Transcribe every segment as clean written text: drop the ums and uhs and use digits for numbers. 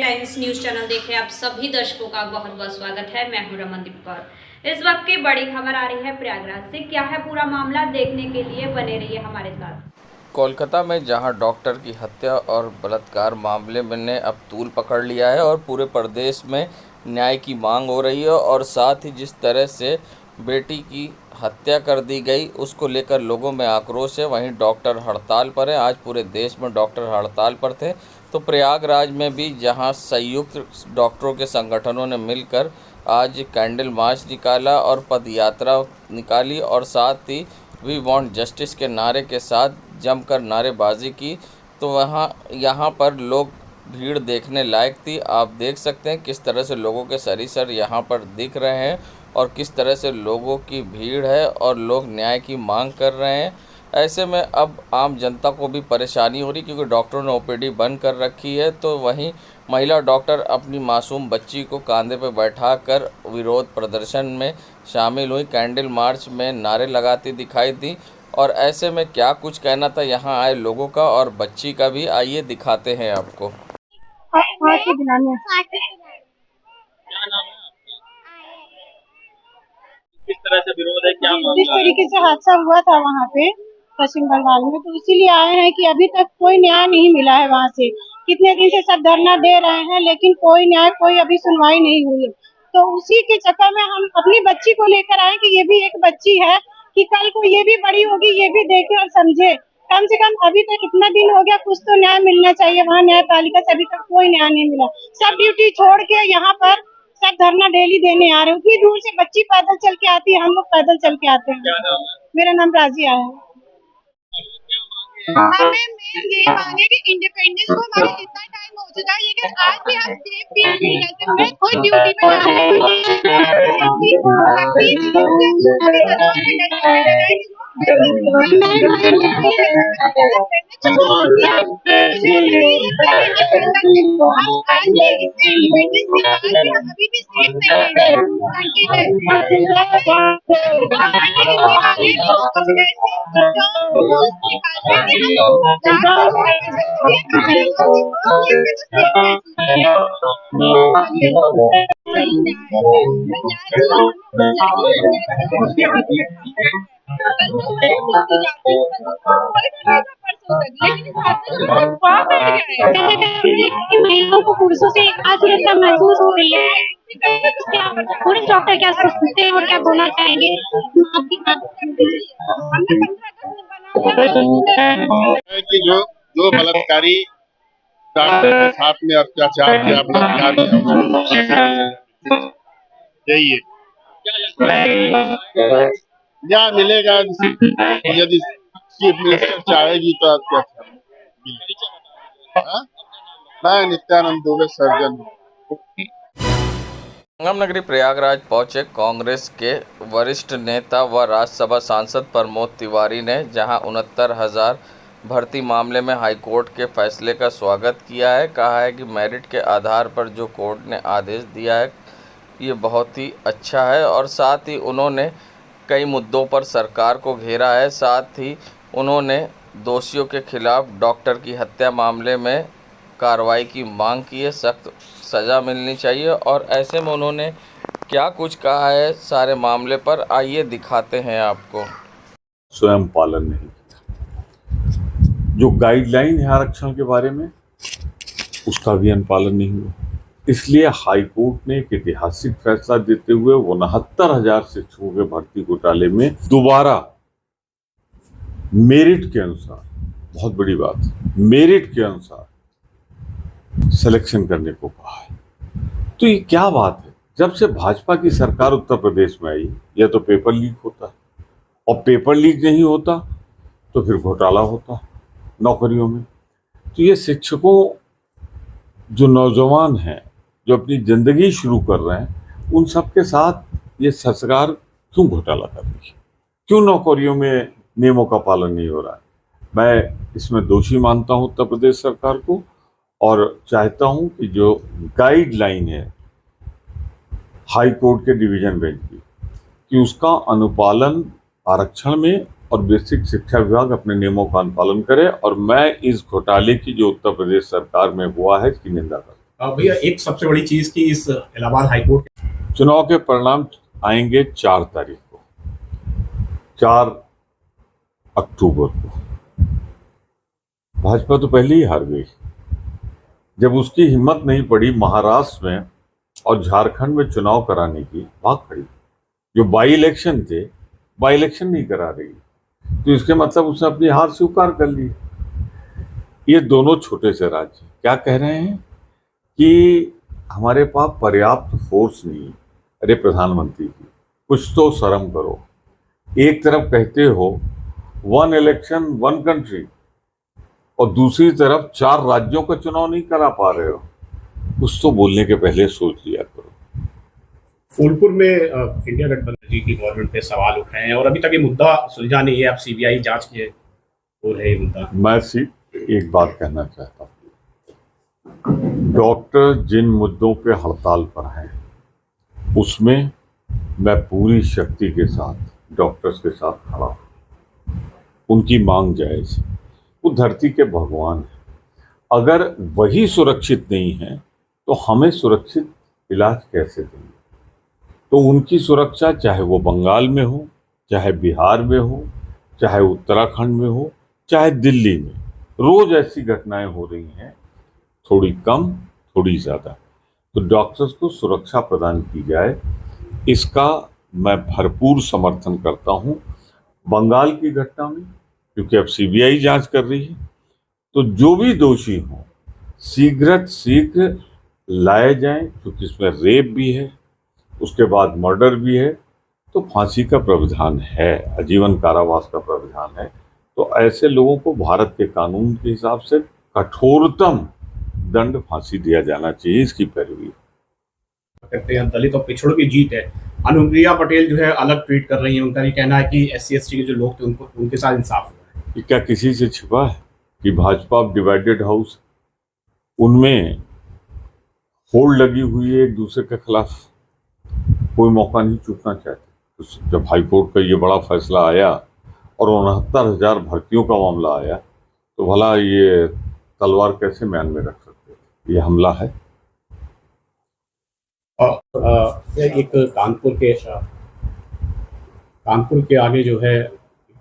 Times news channel देखे आप सभी दर्शकों का बहुत बहुत स्वागत है। मैं हूं रमनदीप कौर। इस वक्त की बड़ी खबर आ रही है प्रयागराज से। क्या है पूरा मामला, देखने के लिए बने रहिए हमारे साथ। कोलकाता में जहां डॉक्टर की हत्या और बलात्कार मामले में ने अब तूल पकड़ लिया है और पूरे प्रदेश में न्याय की मांग हो रही है, और साथ ही जिस तरह से बेटी की हत्या कर दी गई उसको लेकर लोगों में आक्रोश है। वहीं डॉक्टर हड़ताल पर है। आज पूरे देश में डॉक्टर हड़ताल पर थे, तो प्रयागराज में भी जहां संयुक्त डॉक्टरों के संगठनों ने मिलकर आज कैंडल मार्च निकाला और पदयात्रा निकाली, और साथ ही वी वांट जस्टिस के नारे के साथ जमकर नारेबाजी की। तो यहाँ पर लोग भीड़ देखने लायक थी। आप देख सकते हैं किस तरह से लोगों के सरीसर यहाँ पर दिख रहे हैं और किस तरह से लोगों की भीड़ है और लोग न्याय की मांग कर रहे हैं। ऐसे में अब आम जनता को भी परेशानी हो रही, क्योंकि डॉक्टरों ने ओपीडी बंद कर रखी है। तो वहीं महिला डॉक्टर अपनी मासूम बच्ची को कंधे पर बैठाकर विरोध प्रदर्शन में शामिल हुई, कैंडल मार्च में नारे लगाती दिखाई दी। और ऐसे में क्या कुछ कहना था यहाँ आए लोगों का और बच्ची का भी, आइए दिखाते हैं आपको। किस तरह से विरोध है, क्या जिस तरीके से हादसा हुआ था वहाँ पे पश्चिम बंगाल में, तो इसीलिए आए हैं कि अभी तक कोई न्याय नहीं मिला है वहाँ से। कितने दिन से सब धरना दे रहे हैं, लेकिन कोई न्याय, कोई अभी सुनवाई नहीं हुई। तो उसी के चक्कर में हम अपनी बच्ची को लेकर आए कि ये भी एक बच्ची है, कि कल को ये भी बड़ी होगी, ये भी देखे और समझे। कम से कम अभी तक इतना दिन हो गया, कुछ तो न्याय मिलना चाहिए। वहाँ न्यायपालिका से अभी तक कोई न्याय नहीं मिला। सब ड्यूटी छोड़ के यहाँ पर सब धरना डेली देने आ रहे हैं। उतनी दूर से बच्ची पैदल चल के आती है, हम लोग पैदल चल के आते हैं। मेरा नाम राजिया है। हमें मेन यही मांगे कि इंडिपेंडेंस को हमारे इतना टाइम हो चुका है, लेकिन आज भी हम सेफ फील नहीं करते। मैं खुद ड्यूटी पे जा रही महिलाओं को पुरुषों से असुरक्षा महसूस हो रही है। पुलिस डॉक्टर क्या सोचते हैं और क्या बोलना चाहेंगे? कि जो बलात्कारी डॉक्टर के साथ में अत्याचार किया, बलात्कार किया, यही है न्याय मिलेगा। यदि चीफ मिनिस्टर चाहेगी तो अत्याचार मिलेगा। मैं नित्यानंद दुबे सर्जन हूँ। संगम नगरी प्रयागराज पहुंचे कांग्रेस के वरिष्ठ नेता व राज्यसभा सांसद प्रमोद तिवारी ने जहां 69,000 भर्ती मामले में हाईकोर्ट के फैसले का स्वागत किया है। कहा है कि मेरिट के आधार पर जो कोर्ट ने आदेश दिया है ये बहुत ही अच्छा है, और साथ ही उन्होंने कई मुद्दों पर सरकार को घेरा है। साथ ही उन्होंने दोषियों के खिलाफ डॉक्टर की हत्या मामले में कार्रवाई की मांग की है, सख्त सज़ा मिलनी चाहिए। और ऐसे में उन्होंने क्या कुछ कहा है सारे मामले पर, आइए दिखाते हैं आपको। स्वयं पालन नहीं किया, जो गाइडलाइन है आरक्षण के बारे में उसका भी अनुपालन नहीं हुआ। इसलिए हाईकोर्ट ने एक ऐतिहासिक फैसला देते हुए 69,000 शिक्षकों के भर्ती घोटाले में दोबारा मेरिट के अनुसार, बहुत बड़ी बात, मेरिट के अनुसार सिलेक्शन करने को कहा है। तो ये क्या बात है? जब से भाजपा की सरकार उत्तर प्रदेश में आई, या तो पेपर लीक होता है, और पेपर लीक नहीं होता तो फिर घोटाला होता है नौकरियों में। तो ये शिक्षकों, जो नौजवान हैं, जो अपनी जिंदगी शुरू कर रहे हैं, उन सब के साथ ये सरकार क्यों घोटाला कर रही है? क्यों नौकरियों में नियमों का पालन नहीं हो रहा है? मैं इसमें दोषी मानता हूं उत्तर प्रदेश सरकार को, और चाहता हूं कि जो गाइडलाइन है हाई कोर्ट के डिवीजन बेंच की, कि उसका अनुपालन आरक्षण में और बेसिक शिक्षा विभाग अपने नियमों का अनुपालन करे। और मैं इस घोटाले की जो उत्तर प्रदेश सरकार में हुआ है इसकी निंदा करता हूं। भैया एक सबसे बड़ी चीज की इस इलाहाबाद हाईकोर्ट चुनाव के परिणाम आएंगे 4 तारीख को, 4 अक्टूबर को। भाजपा तो पहले ही हार गई। जब उसकी हिम्मत नहीं पड़ी महाराष्ट्र में और झारखंड में चुनाव कराने की, भाग खड़ी। जो बाई इलेक्शन थे, बाई इलेक्शन नहीं करा रही, तो इसके मतलब उसने अपनी हार स्वीकार कर ली। ये दोनों छोटे से राज्य क्या कह रहे हैं कि हमारे पास पर्याप्त फोर्स नहीं है। अरे प्रधानमंत्री जी, कुछ तो शर्म करो। एक तरफ कहते हो 1 इलेक्शन 1 कंट्री और दूसरी तरफ 4 राज्यों का चुनाव नहीं करा पा रहे हो। कुछ तो बोलने के पहले सोच लिया करो। फूलपुर में इंडिया गठबंधन जी की गवर्नमेंट पे सवाल उठ रहे हैं और अभी तक ये मुद्दा सुलझा नहीं है। अब सीबीआई जांच के हो रहे ये मुद्दा। मैं सिर्फ एक बात कहना चाहता हूँ, डॉक्टर जिन मुद्दों पे हड़ताल पर हैं उसमें मैं पूरी शक्ति के साथ डॉक्टर्स के साथ खड़ा हूँ। उनकी मांग जायज। वो धरती के भगवान हैं। अगर वही सुरक्षित नहीं है तो हमें सुरक्षित इलाज कैसे देंगे? तो उनकी सुरक्षा चाहे वो बंगाल में हो, चाहे बिहार में हो, चाहे उत्तराखंड में हो, चाहे दिल्ली में, रोज ऐसी घटनाएं हो रही हैं, थोड़ी कम थोड़ी ज़्यादा। तो डॉक्टर्स को सुरक्षा प्रदान की जाए, इसका मैं भरपूर समर्थन करता हूं। बंगाल की घटना में क्योंकि अब सीबीआई जांच कर रही है, तो जो भी दोषी हों शीघ्र लाए जाएं, क्योंकि इसमें रेप भी है, उसके बाद मर्डर भी है, तो फांसी का प्रावधान है, आजीवन कारावास का प्रावधान है। तो ऐसे लोगों को भारत के कानून के हिसाब से कठोरतम दंड फांसी दिया जाना चाहिए। इसकी पैरवी कहते हैं दलित और पिछड़ों की जीत है। अनुप्रिया पटेल जो है अलग ट्वीट कर रही है। उनका ये कहना है कि SC ST के जो लोग थे उनको उनके साथ इंसाफ हुआ है। क्या किसी से छिपा है कि भाजपा डिवाइडेड हाउस, उनमें होड़ लगी हुई है एक दूसरे के खिलाफ, कोई मौका नहीं चूकना चाहते। तो जब हाईकोर्ट का ये बड़ा फैसला आया और 69,000 भर्तियों का मामला आया, तो भला ये तलवार कैसे म्यान में रख सकते थे? ये हमला है। एक कानपुर के आगे जो है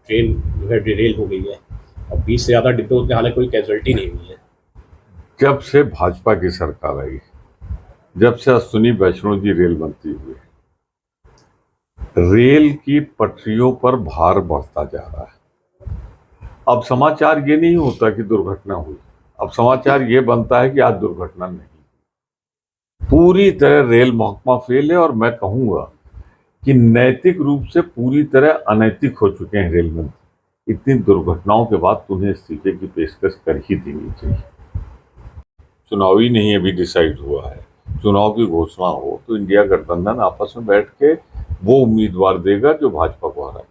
ट्रेन जो है डिरेल हो गई है और 20 से ज़्यादा डिब्बे होते, हालांकि कोई कैजुअल्टी नहीं हुई है। जब से भाजपा की सरकार आई, जब से अश्विनी वैष्णो जी रेल मंत्री हुए, रेल की पटरियों पर भार बढ़ता जा रहा है। अब समाचार ये नहीं होता कि दुर्घटना हुई, अब समाचार ये बनता है कि आज दुर्घटना नहीं। पूरी तरह रेल महकमा फेल है और मैं कहूँगा कि नैतिक रूप से पूरी तरह अनैतिक हो चुके हैं रेल मंत्री। इतनी दुर्घटनाओं के बाद तुम्हें इस्तीफे की पेशकश कर ही देनी चाहिए। चुनाव ही नहीं अभी डिसाइड हुआ है, चुनाव की घोषणा हो तो इंडिया गठबंधन आपस में बैठ के वो उम्मीदवार देगा जो भाजपा को हराए।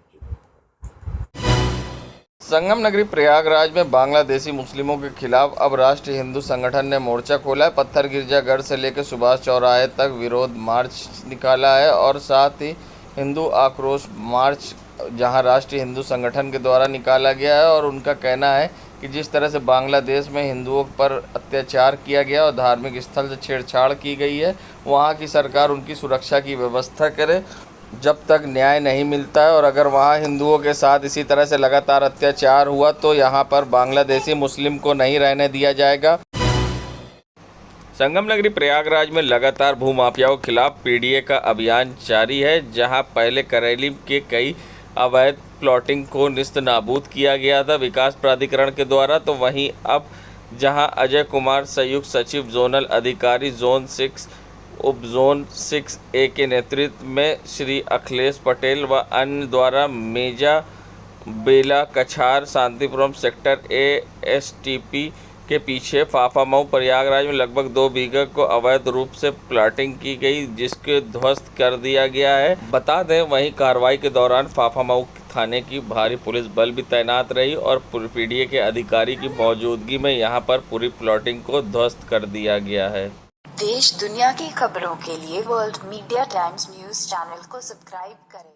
संगम नगरी प्रयागराज में बांग्लादेशी मुस्लिमों के खिलाफ अब राष्ट्रीय हिंदू संगठन ने मोर्चा खोला है। पत्थर गिरजागढ़ से लेकर सुभाष चौराहे तक विरोध मार्च निकाला है और साथ ही हिंदू आक्रोश मार्च जहां राष्ट्रीय हिंदू संगठन के द्वारा निकाला गया है। और उनका कहना है कि जिस तरह से बांग्लादेश में हिंदुओं पर अत्याचार किया गया और धार्मिक स्थल से छेड़छाड़ की गई है, वहाँ की सरकार उनकी सुरक्षा की व्यवस्था करे जब तक न्याय नहीं मिलता है। और अगर वहाँ हिंदुओं के साथ इसी तरह से लगातार अत्याचार हुआ तो यहाँ पर बांग्लादेशी मुस्लिम को नहीं रहने दिया जाएगा। संगम नगरी प्रयागराज में लगातार भूमाफियाओं के खिलाफ PDA का अभियान जारी है। जहां पहले करेली के कई अवैध प्लॉटिंग को निस्त नाबूद किया गया था विकास प्राधिकरण के द्वारा, तो वहीं अब जहां अजय कुमार संयुक्त सचिव जोनल अधिकारी जोन 6 उप जोन 6A के नेतृत्व में श्री अखिलेश पटेल व अन्य द्वारा मेजा बेला कछार शांतिपुरम सेक्टर A STP के पीछे फाफामऊ प्रयागराज में लगभग 2 बीघा को अवैध रूप से प्लाटिंग की गई, जिसके ध्वस्त कर दिया गया है। बता दें वहीं कार्रवाई के दौरान फाफामऊ थाने की भारी पुलिस बल भी तैनात रही और PDA के अधिकारी की मौजूदगी में यहां पर पूरी प्लॉटिंग को ध्वस्त कर दिया गया है। देश दुनिया की खबरों के लिए world media times news channel को सब्सक्राइब करें।